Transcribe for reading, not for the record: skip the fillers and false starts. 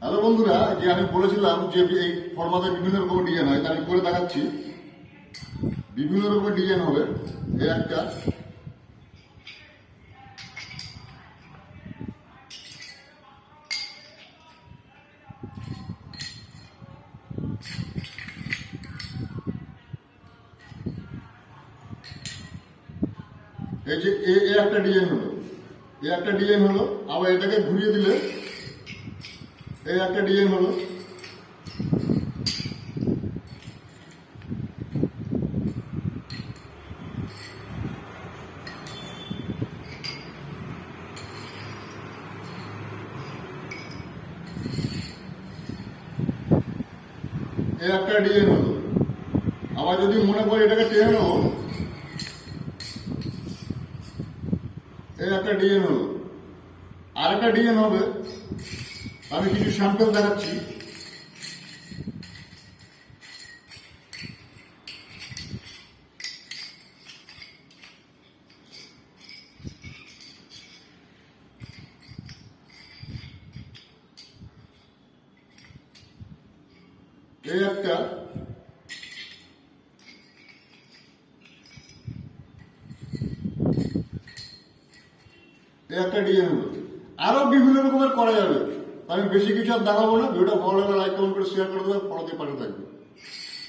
Hello বন্ধুরা, যে আমি বলেছিলাম যে এই ফর্মাতে বিভিন্ন রকমের ডিজাইন হয়, তা আমি করে দেখাচ্ছি। বিভিন্ন রকমের ডিজাইন হবে। এই একটা, এই যে এই একটা ডিজাইন হলো, এই একটা ডিজাইন হলো। আবার এটাকে ঘুরিয়ে দিলে এই একটা ডিজাইন হলো। এই একটা ডিজাইন হলো। আবার যদি মনে করে এটাকে টেনে নেবো, এই একটা ডিজাইন হলো। আর একটা ডিজাইন হবে, আমি কিছু স্যাম্পল দেখাচ্ছি। এই একটা, এই একটা ডিজাইন হলো। আরো বিভিন্ন রকমের করা যাবে। আমি বেশি কিছু আর দেখাবো না। ভিডিওটা ভালো লাগলে লাইক কমেন্ট করে শেয়ার করে দেবেন, পড়াতে পাশে থাকবে।